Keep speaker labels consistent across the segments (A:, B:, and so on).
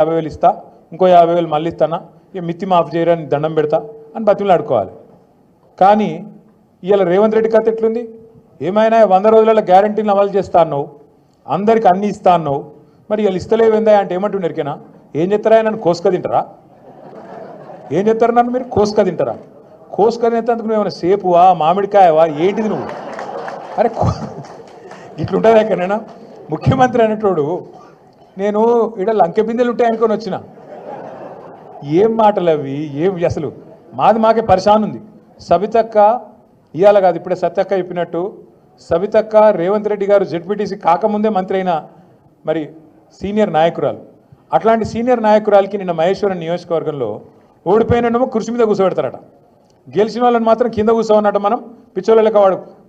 A: 50,000 ఇస్తా, ఇంకో 50,000 మళ్ళీ ఇస్తానా, ఇక మిత్తి మాఫ్ చేయరని దండం పెడతా అని బతిమలు ఆడుకోవాలి. కానీ ఇవాళ రేవంత్ రెడ్డి కథ ఎట్లుంది? ఏమైనా 100 రోజులలో గ్యారంటీని అమలు చేస్తా అన్నావు, అందరికి అన్ని ఇస్తా అన్నావు, మరి వీళ్ళు ఇస్తలేవిందా అంటే ఏమంటుండే ఎరికేనా? ఏం చెప్తారా? నన్ను కోసుక తింటారా? ఏం చెప్తారు? నన్ను మీరు కోసుక తింటారా? కోసుక తినేందుకు నువ్వు ఏమైనా సేపువా, మామిడికాయవా, ఏంటిది నువ్వు? అరే ఇట్లుంటుంది ఎక్కడైనా? ముఖ్యమంత్రి అనేటోడు నేను ఇక్కడ లంకె బిందెలు ఉంటాయి అనుకొని వచ్చిన. ఏం మాటలు అవి? ఏం అసలు మాకే పరిశాన్ ఉంది. సబితక్క ఇవాళ కాదు, ఇప్పుడే సత్యక్క చెప్పినట్టు సబితక్క రేవంత్ రెడ్డి గారు జెడ్పీటీసీ కాకముందే మంత్రి అయిన మరి సీనియర్ నాయకురాలు. అట్లాంటి సీనియర్ నాయకురాలకి నిన్న మహేశ్వరం నియోజకవర్గంలో ఓడిపోయినమో కుర్చీ మీద కూర్చోబెడతారట, గెలిచిన వాళ్ళని మాత్రం కింద కూర్చోవన్నట. మనం పిచ్చోళ్ళక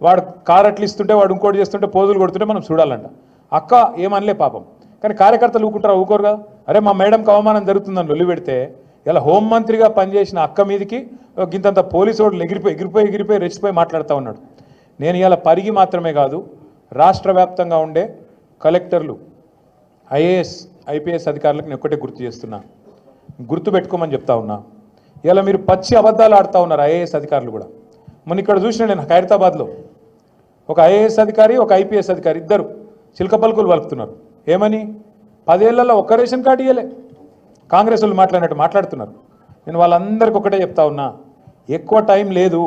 A: వాడు కారు అట్లు ఇస్తుంటే, వాడు ఇంకోటి చేస్తుంటే, పోజులు కొడుతుంటే మనం చూడాలంట. అక్క ఏమనలే పాపం, కానీ కార్యకర్తలు ఊకుంటారా? ఊకోరు కదా. అరే మా మేడంకి అవమానం జరుగుతుందని లొల్లి పెడితే ఇలా హోంమంత్రిగా పనిచేసిన అక్క మీదకి గింతంత పోలీసు వాడు ఎగిరిపోయి రెచ్చిపోయి మాట్లాడుతూ ఉన్నాడు. నేను ఇలా పరిగి మాత్రమే కాదు, రాష్ట్ర వ్యాప్తంగా ఉండే కలెక్టర్లు, ఐఏఎస్ ఐపీఎస్ అధికారులకు నేను ఒక్కటే గుర్తు చేస్తున్నా, గుర్తు పెట్టుకోమని చెప్తా ఉన్నా. ఇలా మీరు పచ్చి అబద్ధాలు ఆడుతూ ఉన్నారు ఐఏఎస్ అధికారులు కూడా. మొన్న ఇక్కడ చూసిన నేను ఖైరతాబాద్లో ఒక ఐఏఎస్ అధికారి, ఒక ఐపీఎస్ అధికారి ఇద్దరు చిలక పలుకులు వలుపుతున్నారు. ఏమని? 10 ఏళ్లలో ఒక్క రేషన్ కార్డు ఇవ్వలే. కాంగ్రెస్ వాళ్ళు మాట్లాడినట్టు మాట్లాడుతున్నారు. నేను వాళ్ళందరికీ ఒకటే చెప్తా ఉన్నా, ఎక్కువ టైం లేదు,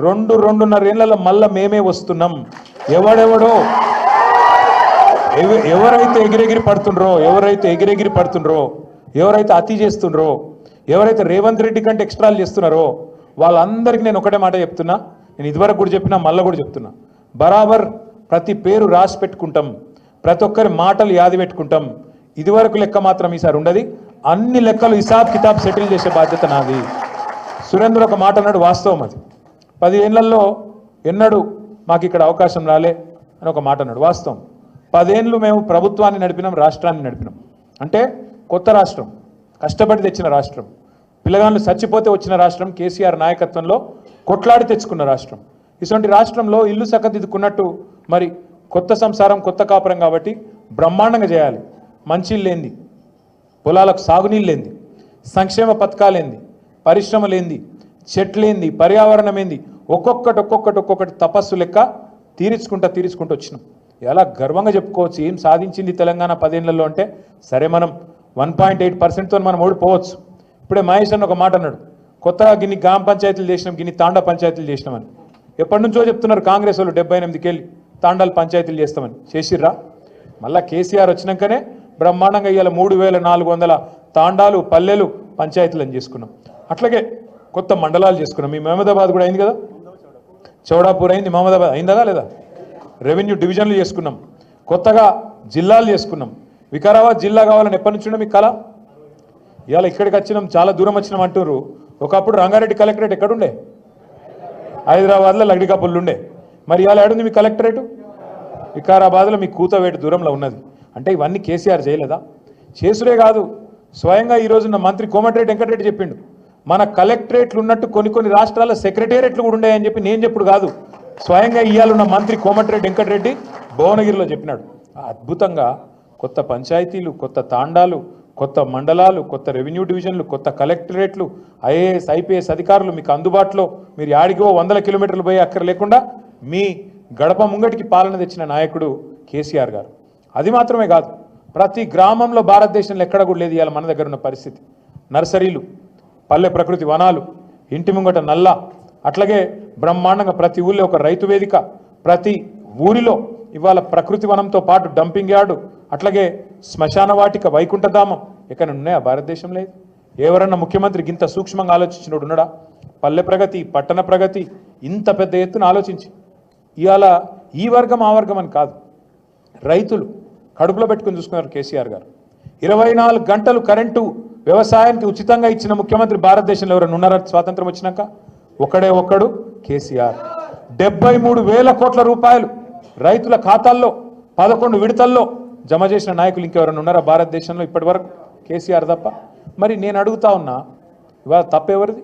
A: 2-2.5 ఏళ్లలో మళ్ళీ మేమే వస్తున్నాం. ఎవరైతే ఎగిరెగిరి పడుతుండ్రో, ఎవరైతే అతి చేస్తుండ్రో, ఎవరైతే రేవంత్ రెడ్డి కంటే ఎక్స్ట్రాలు చేస్తున్నారో వాళ్ళందరికీ నేను ఒకటే మాట చెప్తున్నా. నేను ఇదివరకు కూడా చెప్పినా, మళ్ళీ కూడా చెప్తున్నా, బరాబర్ ప్రతి పేరు రాసి పెట్టుకుంటాం, ప్రతి ఒక్కరి మాటలు యాది పెట్టుకుంటాం. ఇదివరకు లెక్క మాత్రం ఈసారి ఉండదు. అన్ని లెక్కలు హిసాబ్ కితాబ్ సెటిల్ చేసే బాధ్యత నాది. సురేంద్ర ఒక మాట అన్నాడు, వాస్తవం అది. 10 ఏళ్లలో ఎన్నడూ మాకు ఇక్కడ అవకాశం రాలే అని ఒక మాట అన్నాడు, వాస్తవం. 10 ఏళ్ళు మేము ప్రభుత్వాన్ని నడిపినాం, రాష్ట్రాన్ని నడిపినాం. అంటే కొత్త రాష్ట్రం, కష్టపడి తెచ్చిన రాష్ట్రం, పిల్లగాళ్ళు చచ్చిపోతే వచ్చిన రాష్ట్రం, కేసీఆర్ నాయకత్వంలో కొట్లాడి తెచ్చుకున్న రాష్ట్రం. ఇటువంటి రాష్ట్రంలో ఇల్లు చక్కదిద్దుకున్నట్టు మరి కొత్త సంసారం, కొత్త కాపురం కాబట్టి బ్రహ్మాండంగా చేయాలి. మంచిళ్ళేంది, పొలాలకు సాగునీళ్ళేంది, సంక్షేమ పథకాలేంది, పరిశ్రమలేంది, చెట్లేంది, పర్యావరణం ఏంది, ఒక్కొక్కటి తపస్సు లెక్క తీర్చుకుంటూ వచ్చినాం. ఎలా గర్వంగా చెప్పుకోవచ్చు ఏం సాధించింది తెలంగాణ 10 ఏళ్లలో అంటే. సరే మనం 1.8%తో మనం ఓడిపోవచ్చు. ఇప్పుడే మహేష్ అన్న ఒక మాట అన్నాడు, కొత్తగా గిన్ని గ్రామ పంచాయతీలు చేసినాం, గిన్ని తాండా పంచాయతీలు చేసినామని. ఎప్పటి నుంచో చెప్తున్నారు కాంగ్రెస్ వాళ్ళు, 78కెళ్ళి తాండాలు పంచాయతీలు చేస్తామని. చేసిర్రా? మళ్ళీ కేసీఆర్ వచ్చినాకనే బ్రహ్మాండంగా ఇవాళ 3,400 తాండాలు, పల్లెలు, పంచాయతీలు అని చేసుకున్నాం. అట్లాగే కొత్త మండలాలు చేసుకున్నాం. మీ మహమ్మదాబాద్ కూడా అయింది కదా, చౌడాపూర్ అయింది, మహమ్మదాబాద్ అయిందా లేదా? రెవెన్యూ డివిజన్లు చేసుకున్నాం, కొత్తగా జిల్లాలు చేసుకున్నాం. వికారాబాద్ జిల్లా కావాలని ఎప్పటి నుంచి ఉండే మీకు కళ? ఇవాళ ఇక్కడికి వచ్చినాం, చాలా దూరం వచ్చినాం అంటున్నారు. ఒకప్పుడు రంగారెడ్డి కలెక్టరేట్ ఎక్కడుండే? హైదరాబాద్లో లగ్డికాపుల్లు ఉండే. మరి ఇవాళ ఏడుంది మీ కలెక్టరేటు? వికారాబాద్లో మీ కూతవేటు దూరంలో ఉన్నది. అంటే ఇవన్నీ కేసీఆర్ చేయలేదా? చేసుడే కాదు, స్వయంగా ఈరోజున్న మంత్రి కోమటిరెడ్డి వెంకటరెడ్డి చెప్పిండు, మన కలెక్టరేట్లు ఉన్నట్టు కొన్ని రాష్ట్రాల సెక్రటేరియట్లు కూడా ఉన్నాయని చెప్పి నేను చెప్పుడు కాదు, స్వయంగా ఇయ్యాలున్న మంత్రి కోమటిరెడ్డి వెంకటరెడ్డి భువనగిరిలో చెప్పినాడు. అద్భుతంగా కొత్త పంచాయతీలు, కొత్త తాండాలు, కొత్త మండలాలు, కొత్త రెవెన్యూ డివిజన్లు, కొత్త కలెక్టరేట్లు, ఐఏఎస్ ఐపీఎస్ అధికారులు మీకు అందుబాటులో, మీరు యాడిగో 100 కిలోమీటర్లు పోయి అక్కర లేకుండా మీ గడప ముంగటికి పాలన తెచ్చిన నాయకుడు కేసీఆర్ గారు. అది మాత్రమే కాదు, ప్రతి గ్రామంలో భారతదేశంలో ఎక్కడ కూడా లేదు ఇవాళ మన దగ్గర ఉన్న పరిస్థితి. నర్సరీలు, పల్లె ప్రకృతి వనాలు, ఇంటి ముంగట నల్ల, అట్లాగే బ్రహ్మాండంగా ప్రతి ఊళ్ళో ఒక రైతు వేదిక, ప్రతి ఊరిలో ఇవాళ ప్రకృతి వనంతో పాటు డంపింగ్ యార్డు, అట్లాగే శ్మశాన వాటిక, వైకుంఠధామం ఎక్కడ ఉన్నాయా భారతదేశంలో? ఎవరన్నా ముఖ్యమంత్రికి ఇంత సూక్ష్మంగా ఆలోచించినోడు ఉన్నాడా? పల్లె ప్రగతి, పట్టణ ప్రగతి ఇంత పెద్ద ఎత్తున ఆలోచించి ఇవాళ ఈ వర్గం ఆ వర్గం అని కాదు, రైతులు కడుపులో పెట్టుకుని చూసుకున్నారు కేసీఆర్ గారు. 24 గంటలు కరెంటు వ్యవసాయానికి ఉచితంగా ఇచ్చిన ముఖ్యమంత్రి భారతదేశంలో ఎవరైనా ఉన్నారా? స్వాతంత్రం వచ్చినాక ఒక్కడు కేసీఆర్. 73,000 కోట్ల రూపాయలు రైతుల ఖాతాల్లో 11 విడతల్లో జమ చేసిన నాయకులు ఇంకెవరైనా ఉన్నారా భారతదేశంలో ఇప్పటి వరకు? కేసీఆర్ తప్ప. మరి నేను అడుగుతా ఉన్నా, ఇవాళ తప్పెవరిది?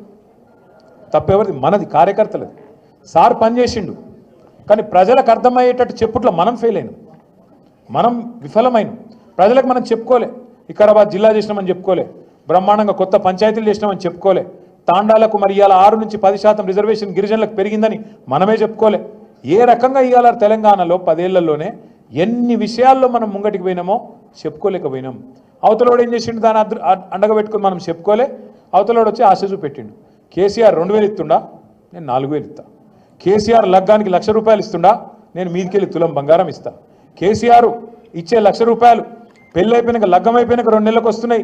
A: మనది, కార్యకర్తలది. సార్ పనిచేసిండు, కానీ ప్రజలకు అర్థమయ్యేటట్టు చెప్పుట్లో మనం ఫెయిల్ అయినాం, మనం విఫలమైన, ప్రజలకు మనం చెప్పుకోలే. వికారాబాద్ జిల్లా చేసినామని చెప్పుకోలే, బ్రహ్మాండంగా కొత్త పంచాయతీలు చేసినామని చెప్పుకోలే, తాండాలకు మరి ఇవాళ 6 నుంచి 10% రిజర్వేషన్ గిరిజనులకు పెరిగిందని మనమే చెప్పుకోలే. ఏ రకంగా ఇవాళ తెలంగాణలో 10 ఏళ్లలోనే ఎన్ని విషయాల్లో మనం ముంగటికి పోయినామో చెప్పుకోలేకపోయినాం. అవతలోడు ఏం చేసిండు, దాన్ని అండగా పెట్టుకుని మనం చెప్పుకోలే. అవతలోడు వచ్చి ఆశ చూపెట్టిండు. కేసీఆర్ 2000 ఇస్తుండా, నేను 4000 ఇస్తా. కేసీఆర్ లగ్గానికి 1,00,000 రూపాయలు ఇస్తుండా, నేను మీదికెళ్ళి తులం బంగారం ఇస్తా. కేసీఆర్ ఇచ్చే 1,00,000 రూపాయలు పెళ్ళి అయిపోయినాక, లగ్గం అయిపోయినాక 2 నెలలకు వస్తున్నాయి.